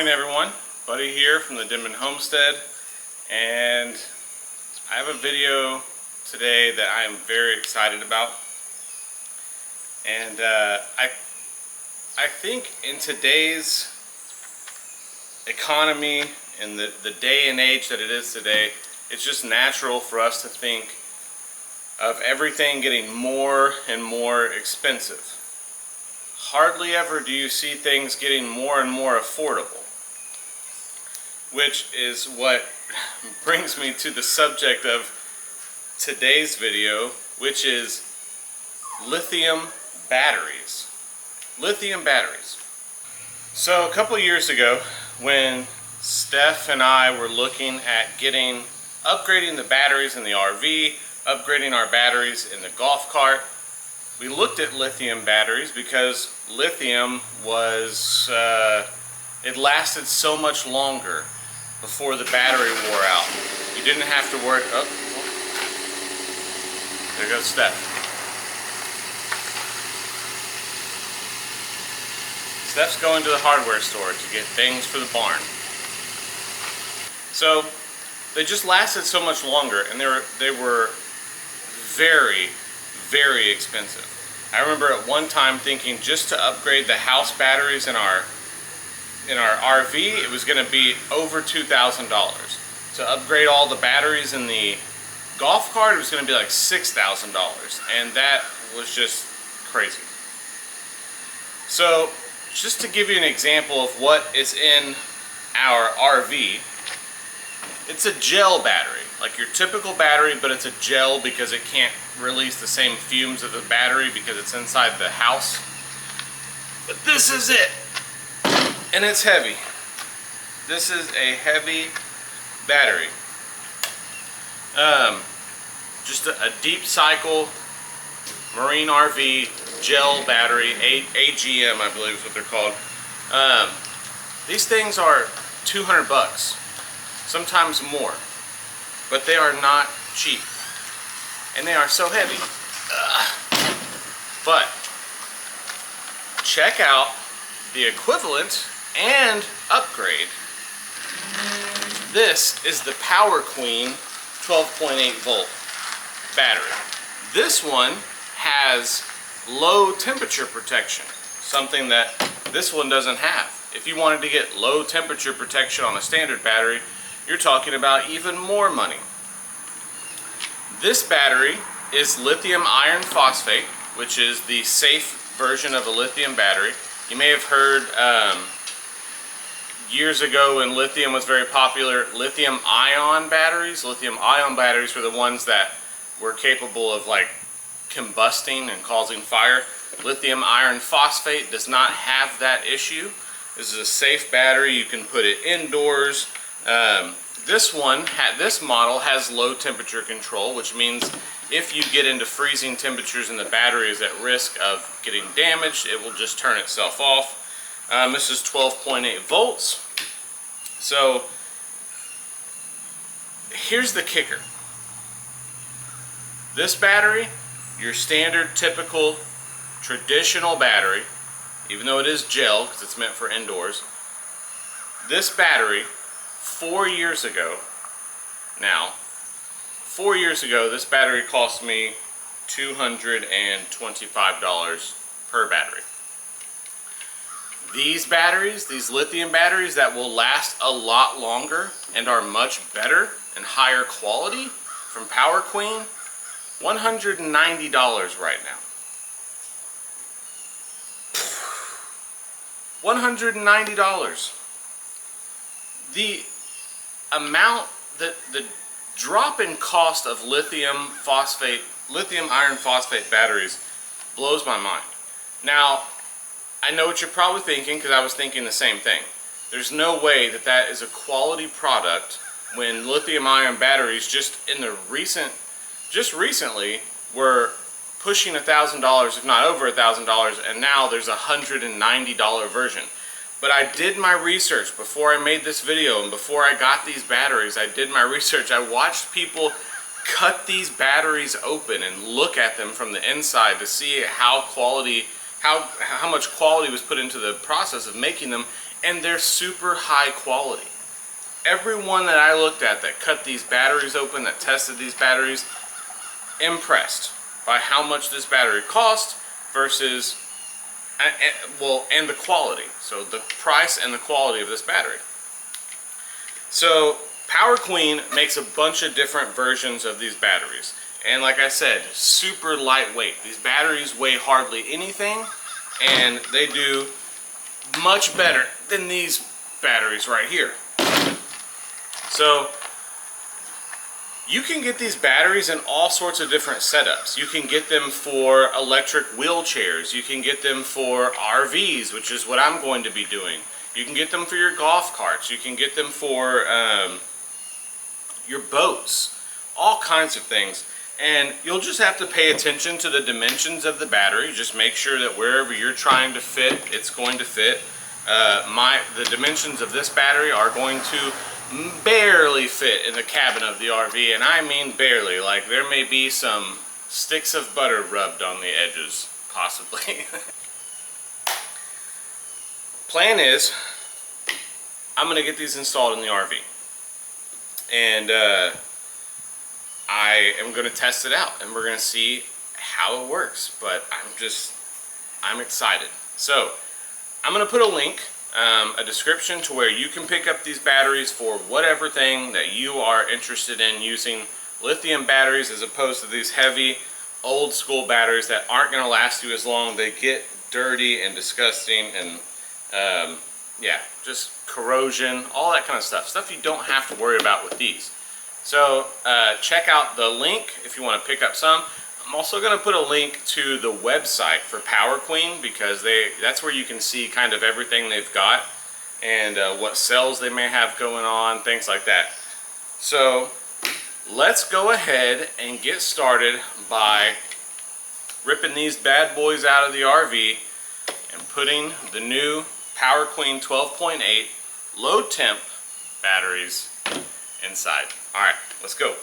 morning, everyone. Buddy here from the Denman Homestead, and I have a video today that I am very excited about. And I think in today's economy and the day and age that it is today, it's just natural for us to think of everything getting more and more expensive. Hardly ever do you see things getting more and more affordable, which is what brings me to the subject of today's video, which is lithium batteries. Lithium batteries. So a couple of years ago, when Steph and I were looking at upgrading the batteries in the RV, upgrading our batteries in the golf cart, we looked at lithium batteries because lithium was, it lasted so much longer before the battery wore out. You didn't have to worry, oh, there goes Steph. Steph's going to the hardware store to get things for the barn. So they just lasted so much longer, and they were very, very expensive. I remember at one time thinking just to upgrade the house batteries in our RV, it was going to be over $2,000. To upgrade all the batteries in the golf cart, it was going to be like $6,000, and that was just crazy. So just to give you an example of what is in our RV, it's a gel battery, like your typical battery, but it's a gel because it can't release the same fumes of the battery because it's inside the house. But this is it, and it's heavy. This is a heavy battery. Just a deep cycle marine RV gel battery, AGM I believe is what they're called. These things are 200 bucks. Sometimes more, but they are not cheap, and they are so heavy. But check out the equivalent and upgrade. This is the Power Queen 12.8 volt battery. This one has low temperature protection, something that this one doesn't have. If you wanted to get low temperature protection on a standard battery, you're talking about even more money. This battery is lithium iron phosphate, which is the safe version of a lithium battery. You may have heard years ago when lithium was very popular, lithium ion batteries. Lithium ion batteries were the ones that were capable of like combusting and causing fire. Lithium iron phosphate does not have that issue. This is a safe battery. You can put it indoors. This model has low temperature control, which means if you get into Freezing temperatures and the battery is at risk of getting damaged, it will just turn itself off. This is 12.8 volts. So here's the kicker. This battery, your standard, typical, traditional battery, even though it is gel because it's meant for indoors, this battery 4 years ago, this battery cost me $225 per battery. These batteries, these lithium batteries that will last a lot longer and are much better and higher quality from Power Queen, $190 right now. $190. The amount, the drop in cost of lithium iron phosphate batteries blows my mind. Now, I know what you're probably thinking, because I was thinking the same thing. There's no way that that is a quality product when lithium ion batteries just recently were pushing $1,000, if not over $1,000, and now there's a $190 version. But I did my research before I made this video, and before I got these batteries, I did my research. I watched people cut these batteries open and look at them from the inside to see how much quality was put into the process of making them, and they're super high quality. Everyone that I looked at that cut these batteries open, that tested these batteries, impressed by how much this battery cost versus, and the quality. So the price and the quality of this battery. So Power Queen makes a bunch of different versions of these batteries. And like I said, super lightweight. These batteries weigh hardly anything, and they do much better than these batteries right here. So you can get these batteries in all sorts of different setups. You can get them for electric wheelchairs. You can get them for RVs, which is what I'm going to be doing. You can get them for your golf carts. You can get them for your boats. All kinds of things. And you'll just have to pay attention to the dimensions of the battery. Just make sure that wherever you're trying to fit, it's going to fit. The dimensions of this battery are going to barely fit in the cabin of the RV, and I mean barely. Like, there may be some sticks of butter rubbed on the edges, possibly. Plan is, I'm going to get these installed in the RV. And I am going to test it out, and we're going to see how it works. But I'm excited. So, I'm going to put a link, a description to where you can pick up these batteries for whatever thing that you are interested in using lithium batteries as opposed to these heavy, old school batteries that aren't going to last you as long. They get dirty and disgusting and, yeah, just corrosion, all that kind of stuff. Stuff you don't have to worry about with these. So check out the link if you want to pick up some. I'm also going to put a link to the website for Power Queen, because that's where you can see kind of everything they've got and what sales they may have going on, things like that. So let's go ahead and get started by ripping these bad boys out of the RV and putting the new Power Queen 12.8 low temp batteries inside. All right, let's go.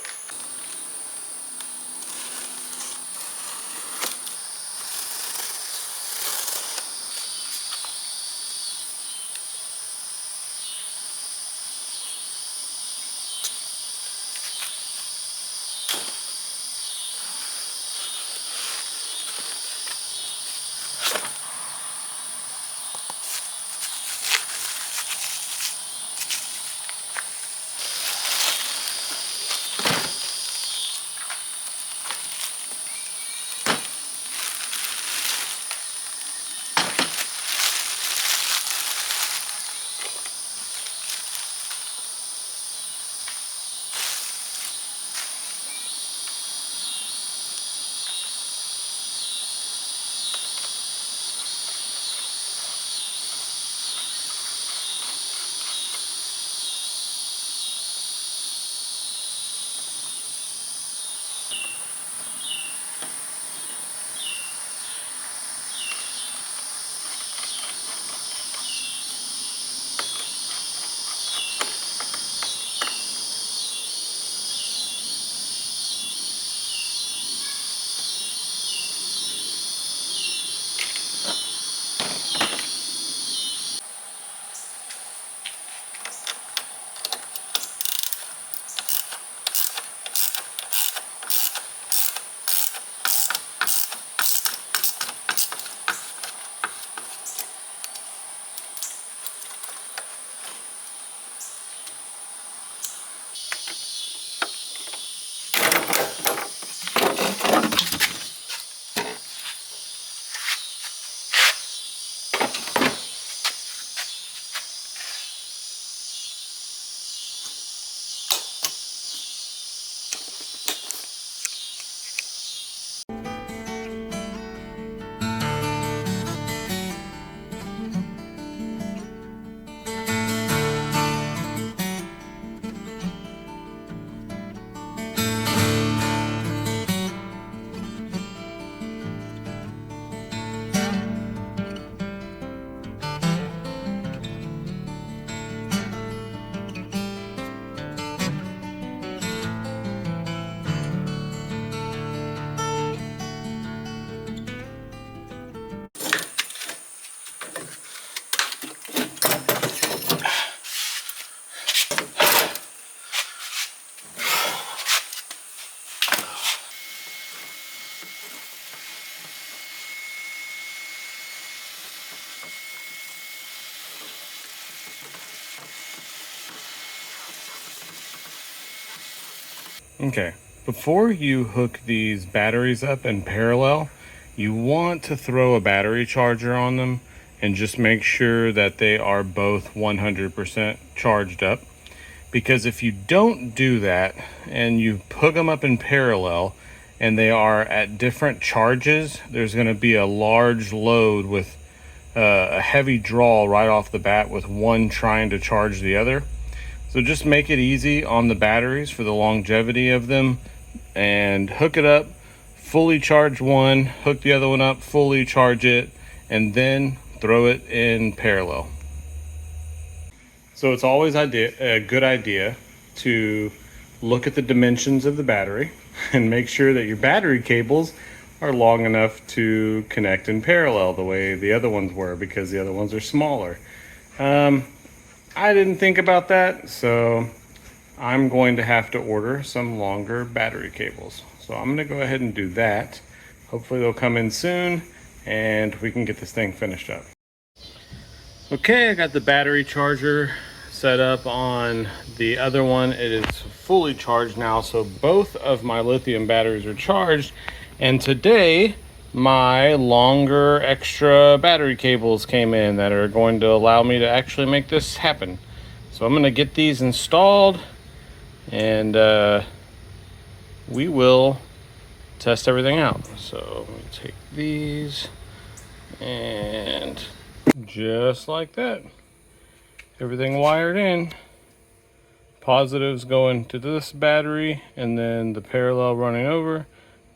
Okay, before you hook these batteries up in parallel, you want to throw a battery charger on them and just make sure that they are both 100% charged up. Because if you don't do that and you hook them up in parallel and they are at different charges, there's going to be a large load with a heavy draw right off the bat with one trying to charge the other. So just make it easy on the batteries for the longevity of them and hook it up, fully charge one, hook the other one up, fully charge it, and then throw it in parallel. So it's always a good idea to look at the dimensions of the battery and make sure that your battery cables are long enough to connect in parallel the way the other ones were, because the other ones are smaller. I didn't think about that, so I'm going to have to order some longer battery cables. So I'm gonna go ahead and do that. Hopefully they'll come in soon and we can get this thing finished up. Okay, I got the battery charger set up on the other one. It is fully charged now, so both of my lithium batteries are charged. And today, my longer extra battery cables came in that are going to allow me to actually make this happen. So I'm going to get these installed and we will test everything out. So let me take these and just like that, everything wired in. Positives going to this battery and then the parallel running over.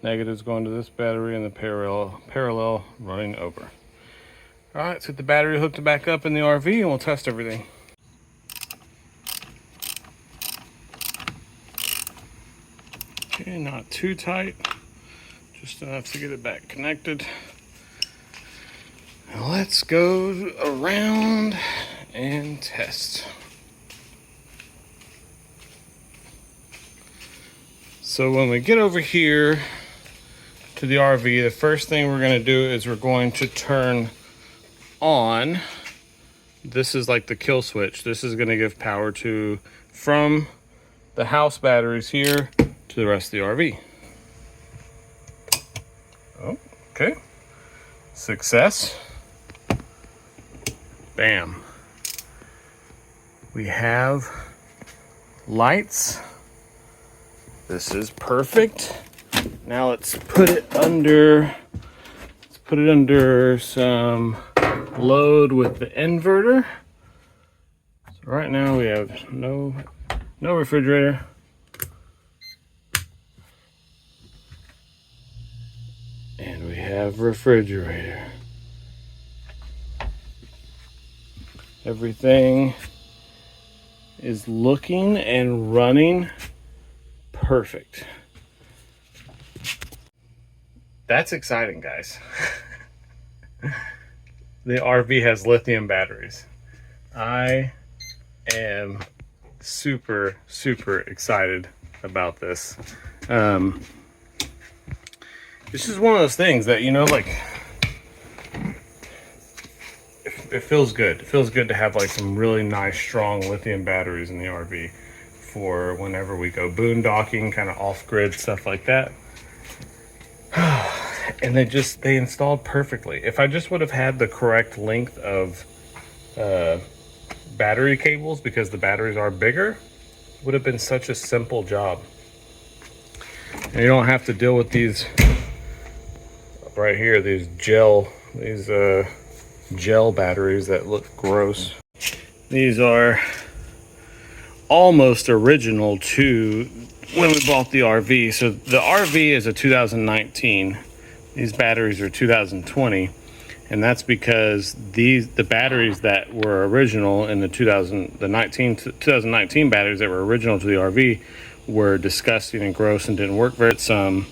Negatives going to this battery and the parallel running over. All right, let's get the battery hooked back up in the RV and we'll test everything. Okay, not too tight, just enough to get it back connected. Now let's go around and test. So when we get over here to the RV, the first thing we're going to do is we're going to turn on, this is like the kill switch. This is going to give power to from the house batteries here to the rest of the RV. Oh, okay. Success. Bam. We have lights. This is perfect. Now let's put it under some load with the inverter. So right now we have no refrigerator. And we have refrigerator. Everything is looking and running perfect. That's exciting, guys. The RV has lithium batteries. I am super excited about this. This is one of those things that, you know, like, it feels good. It feels good to have like some really nice, strong lithium batteries in the RV for whenever we go boondocking, kind of off-grid stuff like that. And they installed perfectly. If I just would have had the correct length of battery cables, because the batteries are bigger, it would have been such a simple job. And you don't have to deal with these right here, these gel batteries that look gross. These are almost original to when we bought the RV. So the RV is a 2019. These batteries are 2020, and that's because the batteries that were original in the 2019 batteries that were original to the RV were disgusting and gross and didn't work very. Some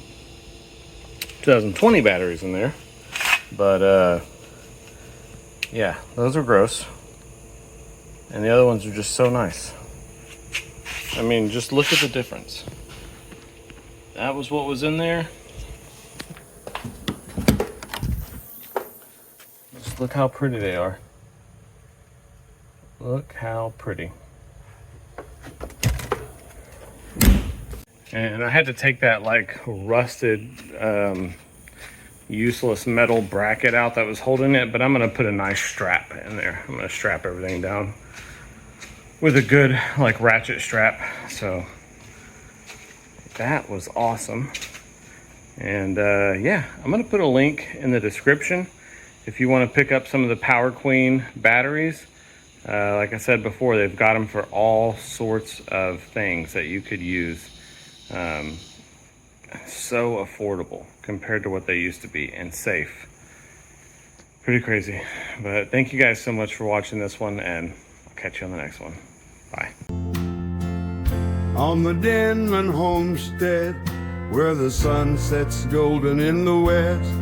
2020 batteries in there, but yeah, those are gross, and the other ones are just so nice. I mean, just look at the difference. That was what was in there. Just look how pretty they are. Look how pretty. And I had to take that like rusted, useless metal bracket out that was holding it, but I'm gonna put a nice strap in there. I'm gonna strap everything down with a good like ratchet strap. So that was awesome. And yeah, I'm gonna put a link in the description if you want to pick up some of the Power Queen batteries. Like I said before, they've got them for all sorts of things that you could use. So affordable compared to what they used to be, and safe. Pretty crazy. But thank you guys so much for watching this one, and I'll catch you on the next one. Bye. On the Denman homestead, where the sun sets golden in the west,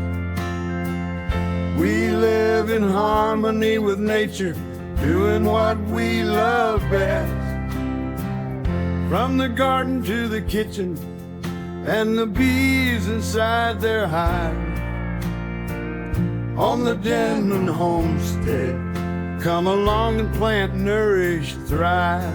we live in harmony with nature, doing what we love best. From the garden to the kitchen, and the bees inside their hive. On the Denman homestead, come along and plant, nourish, thrive.